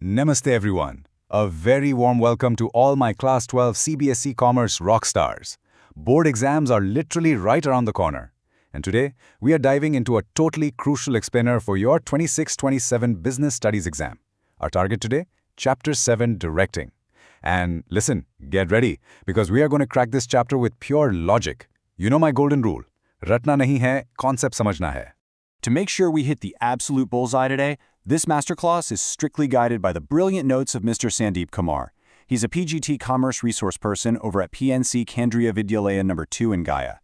Namaste everyone. A very warm welcome to all my Class 12 CBSE Commerce rockstars. Board exams are literally right around the corner. And today, we are diving into a totally crucial explainer for your 26-27 Business Studies exam. Our target today? Chapter 7, Directing. And listen, get ready, because we are going to crack this chapter with pure logic. You know my golden rule. Ratna nahi hai, concept samajhna hai. To make sure we hit the absolute bullseye today, this masterclass is strictly guided by the brilliant notes of Mr. Sandeep Kumar. He's a PGT Commerce Resource Person over at PNC Kendriya Vidyalaya No. 2 in Gaya.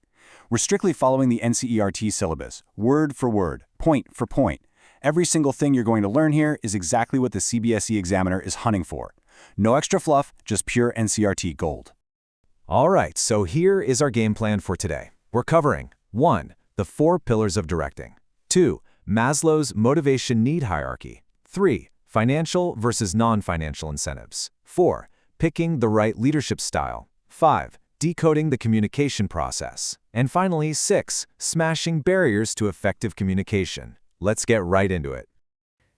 We're strictly following the NCERT syllabus, word for word, point for point. Every single thing you're going to learn here is exactly what the CBSE examiner is hunting for. No extra fluff, just pure NCERT gold. All right, so here is our game plan for today. We're covering 1. The 4 pillars of directing. 2. Maslow's motivation need hierarchy. 3. Financial versus non-financial incentives. 4. Picking the right leadership style. 5. Decoding the communication process. And finally, 6. Smashing barriers to effective communication. Let's get right into it.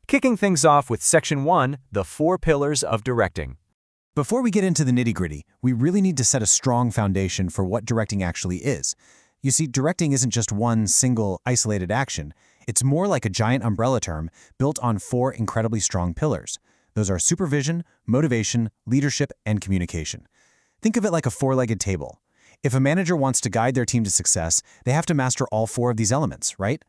Kicking things off with Section 1, the 4 pillars of directing. Before we get into the nitty-gritty, we really need to set a strong foundation for what directing actually is. You see, directing isn't just one single, isolated action. It's more like a giant umbrella term built on 4 incredibly strong pillars. Those are supervision, motivation, leadership, and communication. Think of it like a 4-legged table. If a manager wants to guide their team to success, they have to master all 4 of these elements, right?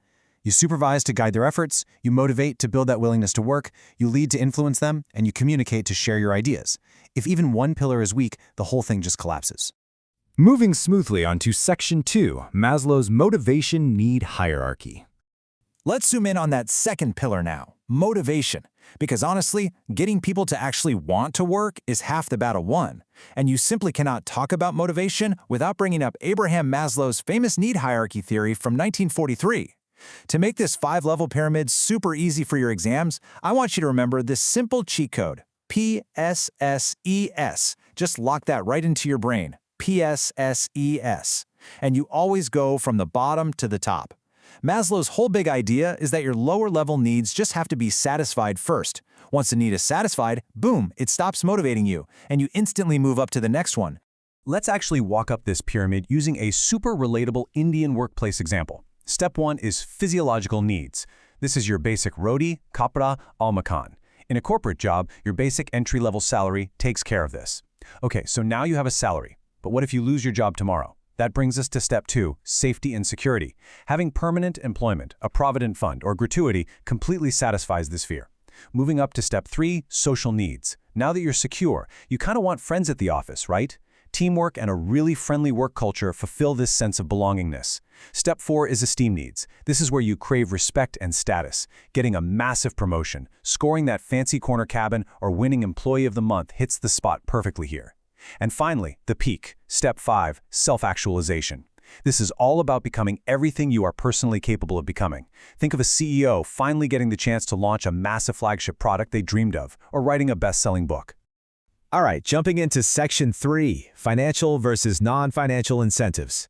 You supervise to guide their efforts, you motivate to build that willingness to work, you lead to influence them, and you communicate to share your ideas. If even one pillar is weak, the whole thing just collapses. Moving smoothly onto Section 2, Maslow's motivation need hierarchy. Let's zoom in on that second pillar now, motivation. Because honestly, getting people to actually want to work is half the battle won. And you simply cannot talk about motivation without bringing up Abraham Maslow's famous need hierarchy theory from 1943. To make this 5-level pyramid super easy for your exams, I want you to remember this simple cheat code, PSSES. Just lock that right into your brain, PSSES. And you always go from the bottom to the top. Maslow's whole big idea is that your lower-level needs just have to be satisfied first. Once a need is satisfied, boom, it stops motivating you, and you instantly move up to the next one. Let's actually walk up this pyramid using a super relatable Indian workplace example. Step 1 is physiological needs. This is your basic roti, kapra, al makan. In a corporate job, your basic entry-level salary takes care of this. Okay, so now you have a salary, but what if you lose your job tomorrow? That brings us to Step 2, safety and security. Having permanent employment, a provident fund, or gratuity completely satisfies this fear. Moving up to Step 3, social needs. Now that you're secure, you kind of want friends at the office, right? Teamwork and a really friendly work culture fulfill this sense of belongingness. Step 4 is esteem needs. This is where you crave respect and status. Getting a massive promotion, scoring that fancy corner cabin, or winning Employee of the Month hits the spot perfectly here. And finally, the peak, Step 5, self-actualization. This is all about becoming everything you are personally capable of becoming. Think of a CEO finally getting the chance to launch a massive flagship product they dreamed of, or writing a best-selling book. All right, jumping into Section 3, financial versus non-financial incentives.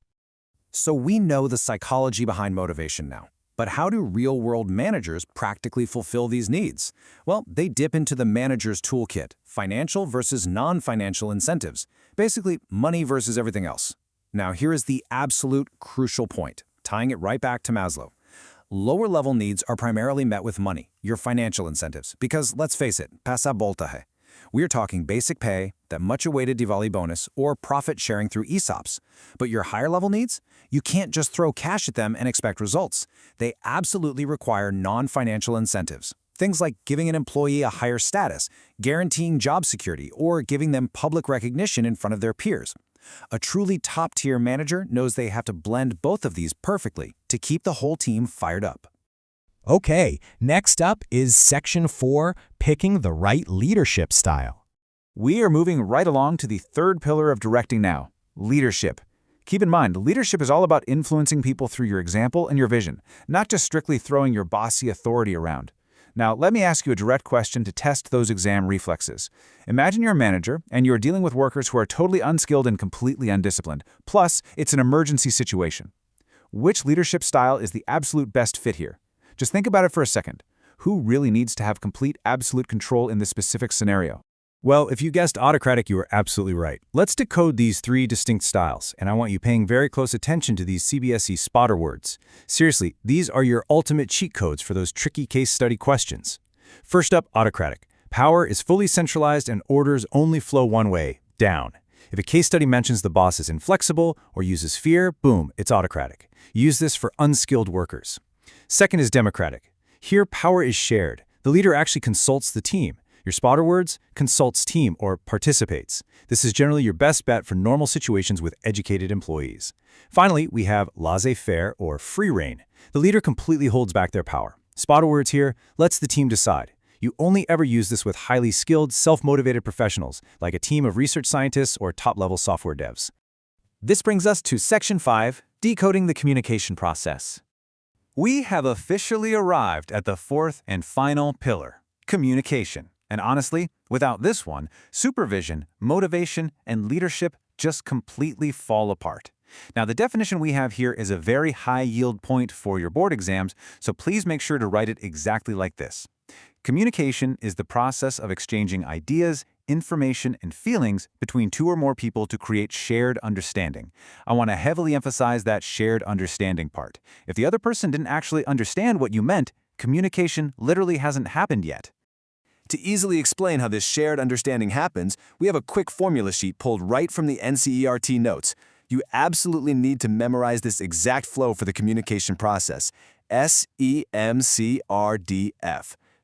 So we know the psychology behind motivation now. But how do real-world managers practically fulfill these needs? Well, they dip into the manager's toolkit, financial versus non-financial incentives, basically money versus everything else. Now, here is the absolute crucial point, tying it right back to Maslow. Lower-level needs are primarily met with money, your financial incentives, because let's face it, pasa bolta hai. We're talking basic pay, that much-awaited Diwali bonus, or profit sharing through ESOPs. But your higher-level needs? You can't just throw cash at them and expect results. They absolutely require non-financial incentives. Things like giving an employee a higher status, guaranteeing job security, or giving them public recognition in front of their peers. A truly top-tier manager knows they have to blend both of these perfectly to keep the whole team fired up. Okay, next up is Section 4, picking the right leadership style. We are moving right along to the 3rd pillar of directing now, leadership. Keep in mind, leadership is all about influencing people through your example and your vision, not just strictly throwing your bossy authority around. Now, let me ask you a direct question to test those exam reflexes. Imagine you're a manager, and you're dealing with workers who are totally unskilled and completely undisciplined. Plus, it's an emergency situation. Which leadership style is the absolute best fit here? Just think about it for a second. Who really needs to have complete, absolute control in this specific scenario? Well, if you guessed autocratic, you were absolutely right. Let's decode these three distinct styles, and I want you paying very close attention to these CBSE spotter words. Seriously, these are your ultimate cheat codes for those tricky case study questions. First up, autocratic. Power is fully centralized and orders only flow one way, down. If a case study mentions the boss is inflexible or uses fear, boom, it's autocratic. Use this for unskilled workers. Second is democratic. Here, power is shared. The leader actually consults the team. Your spotter words, consults team or participates. This is generally your best bet for normal situations with educated employees. Finally, we have laissez-faire or free rein. The leader completely holds back their power. Spotter words here, lets the team decide. You only ever use this with highly skilled, self-motivated professionals, like a team of research scientists or top-level software devs. This brings us to Section 5, decoding the communication process. We have officially arrived at the fourth and final pillar, communication. And honestly, without this one, supervision, motivation, and leadership just completely fall apart. Now, the definition we have here is a very high yield point for your board exams, so please make sure to write it exactly like this. Communication is the process of exchanging ideas, information, and feelings between two or more people to create shared understanding. I want to heavily emphasize that shared understanding part. If the other person didn't actually understand what you meant, communication literally hasn't happened yet. To easily explain how this shared understanding happens, we have a quick formula sheet pulled right from the NCERT notes. You absolutely need to memorize this exact flow for the communication process. SEMCRDF.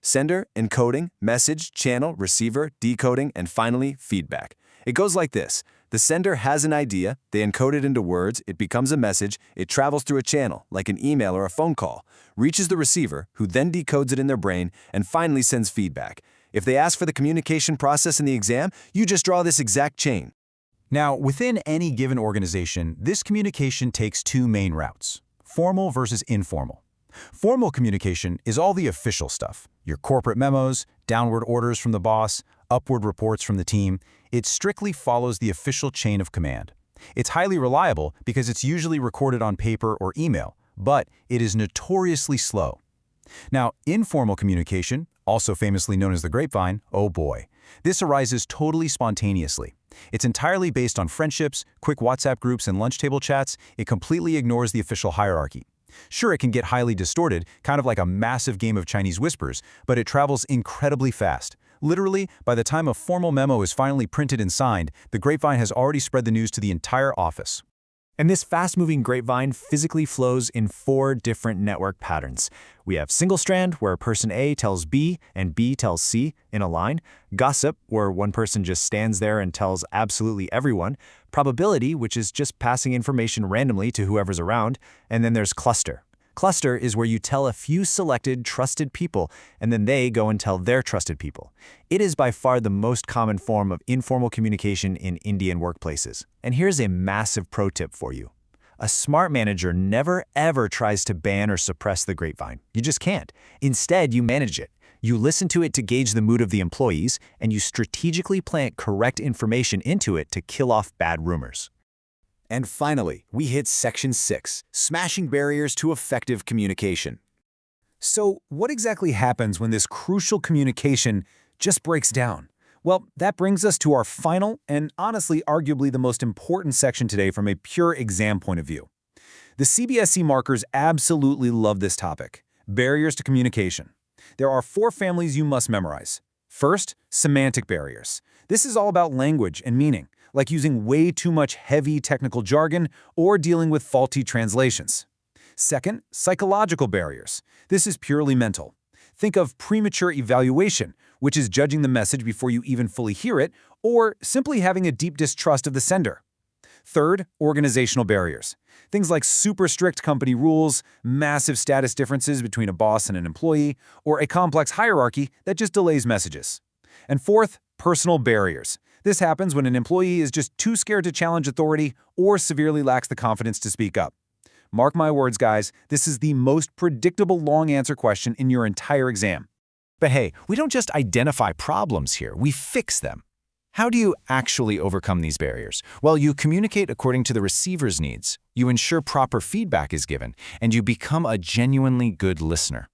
Sender, encoding, message, channel, receiver, decoding, and finally, feedback. It goes like this. The sender has an idea, they encode it into words, it becomes a message, it travels through a channel, like an email or a phone call, reaches the receiver, who then decodes it in their brain, and finally sends feedback. If they ask for the communication process in the exam, you just draw this exact chain. Now, within any given organization, this communication takes two main routes: formal versus informal. Formal communication is all the official stuff. Your corporate memos, downward orders from the boss, upward reports from the team. It strictly follows the official chain of command. It's highly reliable because it's usually recorded on paper or email, but it is notoriously slow. Now, informal communication, also famously known as the grapevine, oh boy. This arises totally spontaneously. It's entirely based on friendships, quick WhatsApp groups, and lunch table chats. It completely ignores the official hierarchy. Sure, it can get highly distorted, kind of like a massive game of Chinese whispers, but it travels incredibly fast. Literally, by the time a formal memo is finally printed and signed, the grapevine has already spread the news to the entire office. And this fast-moving grapevine physically flows in 4 different network patterns. We have single strand, where person A tells B and B tells C in a line. Gossip, where one person just stands there and tells absolutely everyone. Probability, which is just passing information randomly to whoever's around. And then there's cluster. Cluster is where you tell a few selected, trusted people, and then they go and tell their trusted people. It is by far the most common form of informal communication in Indian workplaces. And here's a massive pro tip for you. A smart manager never ever tries to ban or suppress the grapevine. You just can't. Instead, you manage it. You listen to it to gauge the mood of the employees, and you strategically plant correct information into it to kill off bad rumors. And finally, we hit Section 6, smashing barriers to effective communication. So, what exactly happens when this crucial communication just breaks down? Well, that brings us to our final and honestly arguably the most important section today from a pure exam point of view. The CBSE markers absolutely love this topic: barriers to communication. There are 4 families you must memorize. First, semantic barriers. This is all about language and meaning, like using way too much heavy technical jargon or dealing with faulty translations. Second, psychological barriers. This is purely mental. Think of premature evaluation, which is judging the message before you even fully hear it, or simply having a deep distrust of the sender. Third, organizational barriers. Things like super strict company rules, massive status differences between a boss and an employee, or a complex hierarchy that just delays messages. And fourth, personal barriers. This happens when an employee is just too scared to challenge authority or severely lacks the confidence to speak up. Mark my words, guys, this is the most predictable long answer question in your entire exam. But hey, we don't just identify problems here, we fix them. How do you actually overcome these barriers? Well, you communicate according to the receiver's needs, you ensure proper feedback is given, and you become a genuinely good listener.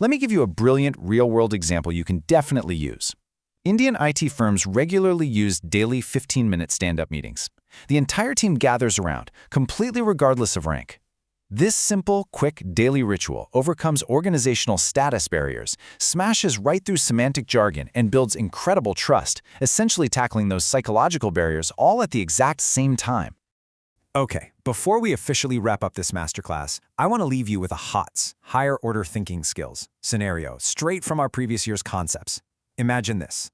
Let me give you a brilliant real-world example you can definitely use. Indian IT firms regularly use daily 15-minute stand-up meetings. The entire team gathers around, completely regardless of rank. This simple, quick daily ritual overcomes organizational status barriers, smashes right through semantic jargon, and builds incredible trust, essentially tackling those psychological barriers all at the exact same time. Okay, before we officially wrap up this masterclass, I want to leave you with a HOTS, higher order thinking skills, scenario straight from our previous year's concepts. Imagine this.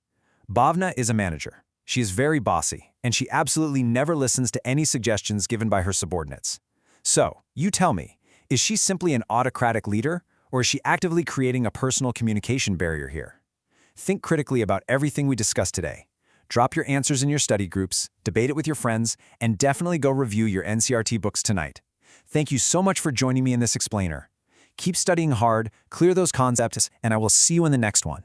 Bhavna is a manager. She is very bossy, and she absolutely never listens to any suggestions given by her subordinates. So, you tell me, is she simply an autocratic leader, or is she actively creating a personal communication barrier here? Think critically about everything we discussed today. Drop your answers in your study groups, debate it with your friends, and definitely go review your NCRT books tonight. Thank you so much for joining me in this explainer. Keep studying hard, clear those concepts, and I will see you in the next one.